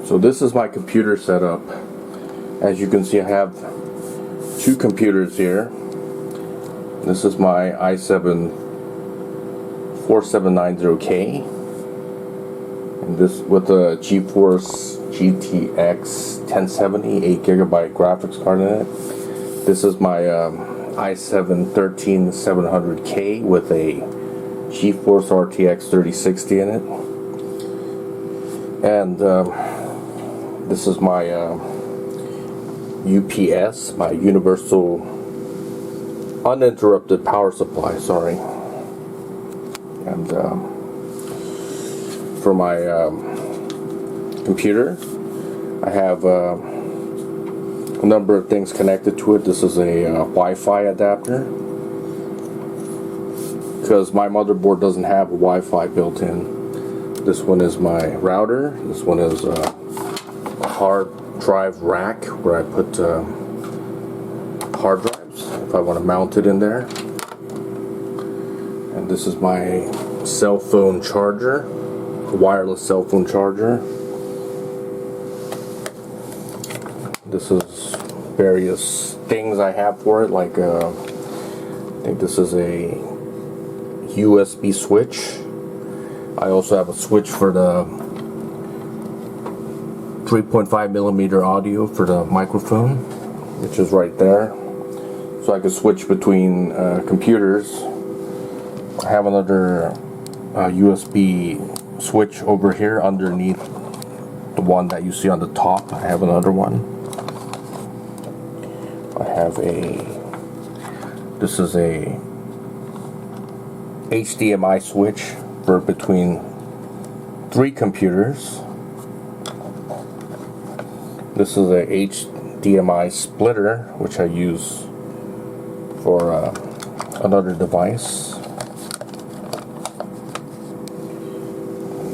So this is my computer setup. As you can see, I have two computers here. This is my i7 4790K, and this with a GeForce GTX 1070 8GB graphics card in it. This is my i7 13700K with a GeForce RTX 3060 in it, and this is my UPS, my Universal Uninterrupted Power Supply, sorry. And for my computer, I have a number of things connected to it. This is a Wi-Fi adapter, because my motherboard doesn't have a Wi-Fi built in. This one is my router. This one is a hard drive rack where I put hard drives if I want to mount it in there. And this is my cell phone charger, wireless cell phone charger. This is various things I have for it, like I think this is a USB switch. I also have a switch for the 3.5mm audio for the microphone, which is right there, so I can switch between computers. I have another USB switch over here underneath the one that you see on the top. I have another one. I have this is a HDMI switch for between 3 computers. This is a HDMI splitter, which I use for another device.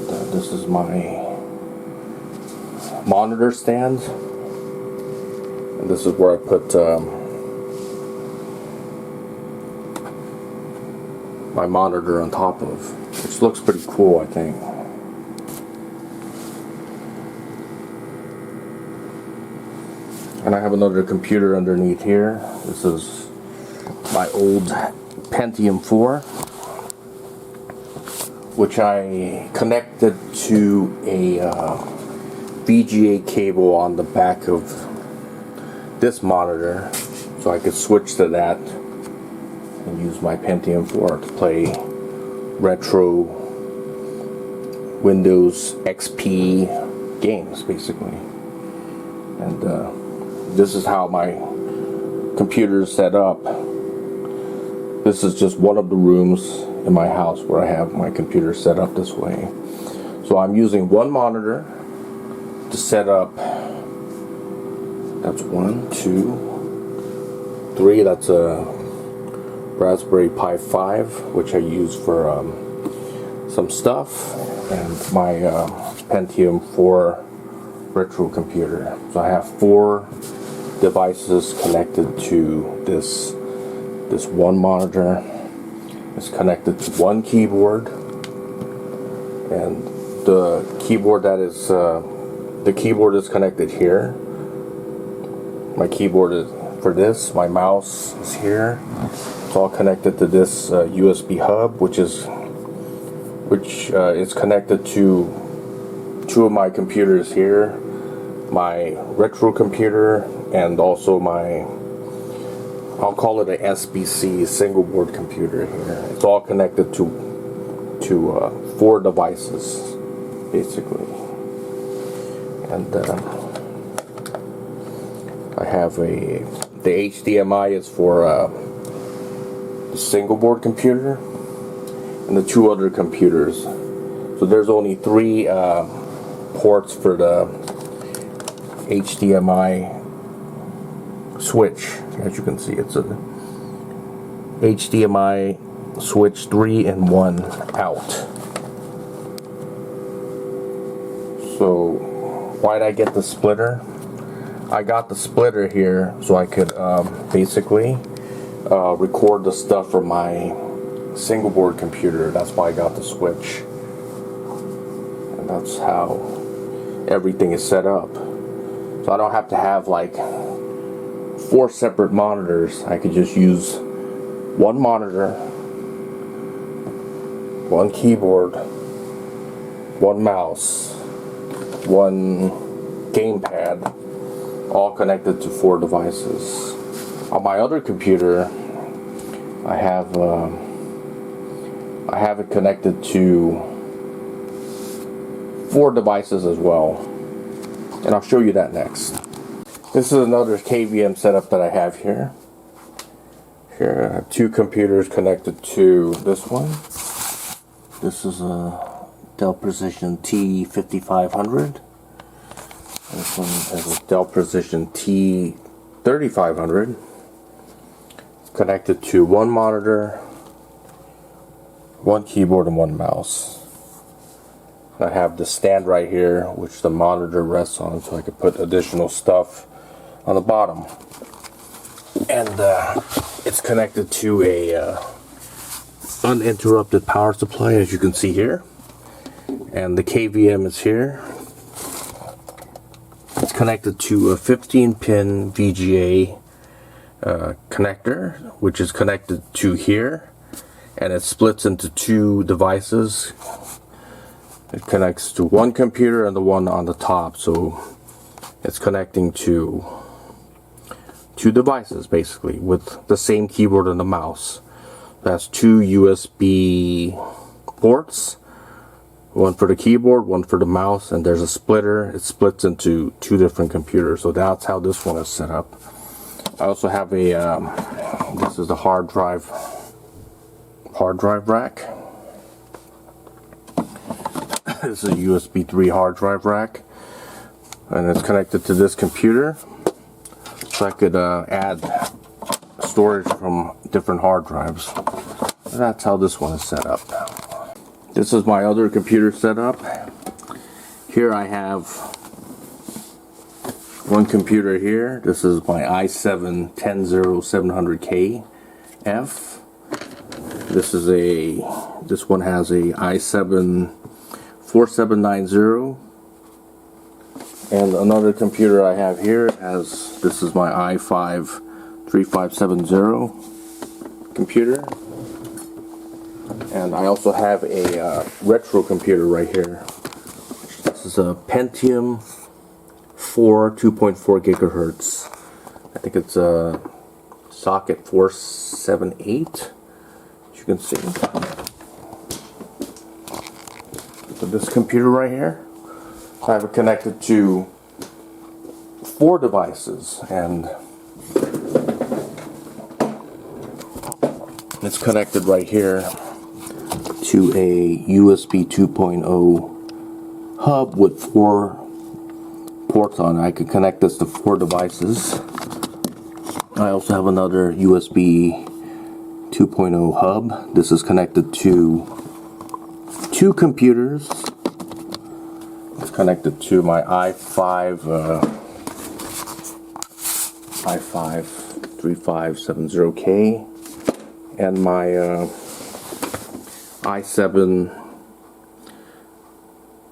And, this is my monitor stand, and this is where I put my monitor on top of, which looks pretty cool, I think. And I have another computer underneath here. This is my old Pentium 4, which I connected to a VGA cable on the back of this monitor, so I could switch to that and use my Pentium 4 to play retro Windows XP games, basically. And this is how my computer is set up. This is just one of the rooms in my house where I have my computer set up this way. So I'm using one monitor to set up. That's 1, 2, 3. That's a Raspberry Pi 5, which I use for some stuff, and my Pentium 4 retro computer. So I have 4 devices connected to this one monitor. It's connected to one keyboard, and the keyboard is connected here. My keyboard is for this. My mouse is here. It's all connected to this USB hub, which is connected to 2 of my computers here, my retro computer, and also my, I'll call it a SBC, single board computer here. It's all connected to 4 devices, basically. And I have the HDMI is for the single board computer and the 2 other computers. So there's only 3 ports for the HDMI switch. As you can see, it's a HDMI switch 3 and 1 out. So why did I get the splitter? I got the splitter here so I could basically record the stuff from my single board computer. That's why I got the switch, and that's how everything is set up. So I don't have to have like 4 separate monitors. I could just use one monitor, one keyboard, one mouse, one gamepad, all connected to 4 devices. On my other computer, I have it connected to 4 devices as well, and I'll show you that next. This is another KVM setup that I have here. Here I have 2 computers connected to this one. This is a Dell Precision T5500. This one is a Dell Precision T3500. It's connected to one monitor, one keyboard, and one mouse. I have the stand right here, which the monitor rests on, so I could put additional stuff on the bottom. And it's connected to a uninterrupted power supply, as you can see here. And the KVM is here. It's connected to a 15-pin VGA connector, which is connected to here, and it splits into 2 devices. It connects to one computer and the one on the top, so it's connecting to 2 devices basically with the same keyboard and the mouse. That's 2 USB ports, one for the keyboard, one for the mouse, and there's a splitter. It splits into 2 different computers, so that's how this one is set up. I also have a this is the hard drive rack. This is a USB 3 hard drive rack, and it's connected to this computer, so I could add storage from different hard drives. And that's how this one is set up. This is my other computer setup. Here I have one computer here. This is my i7 10700KF. This one has a i7 4790, and another computer I have here this is my i5 3570 computer, and I also have a retro computer right here. This is a Pentium 4 2.4 gigahertz. I think it's a socket 478, as you can see. So this computer right here, I have it connected to 4 devices, and it's connected right here to a USB 2.0 hub with 4 ports on it. I could connect this to 4 devices. I also have another USB 2.0 hub. This is connected to 2 computers. It's connected to my i5 3570K and my i7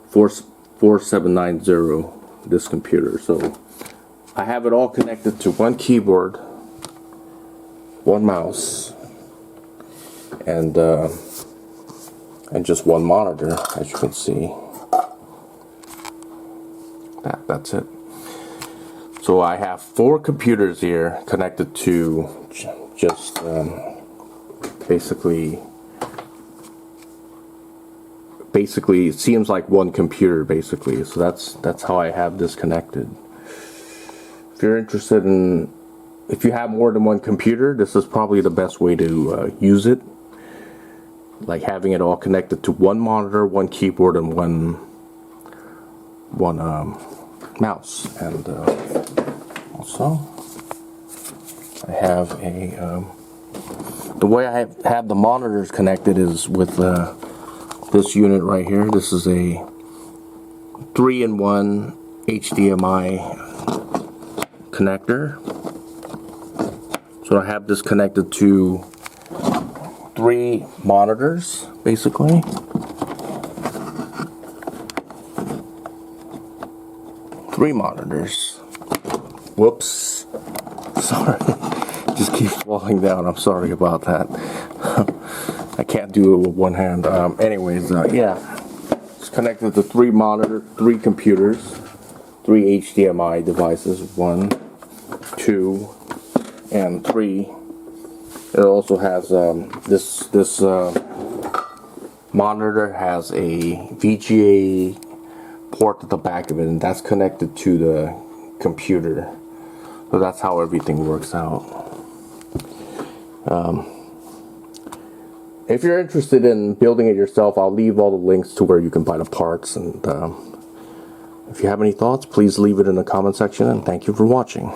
4790, this computer. So I have it all connected to one keyboard, one mouse, and just one monitor, as you can see. That's it. So I have 4 computers here connected to just basically it seems like one computer basically. So that's how I have this connected. If you're interested in, if you have more than one computer, this is probably the best way to use it. Like having it all connected to one monitor, one keyboard, and one mouse. And also I have a the way I have the monitors connected is with this unit right here. This is a 3-in-1 HDMI connector. So I have this connected to 3 monitors basically. 3 monitors. Whoops. Sorry. Just keeps falling down. I'm sorry about that. I can't do it with one hand. Anyways, yeah. It's connected to 3 monitors, 3 computers, 3 HDMI devices. 1, 2, and 3. It also has this monitor has a VGA port at the back of it, and that's connected to the computer. So that's how everything works out. If you're interested in building it yourself, I'll leave all the links to where you can buy the parts. And if you have any thoughts, please leave it in the comment section. And thank you for watching.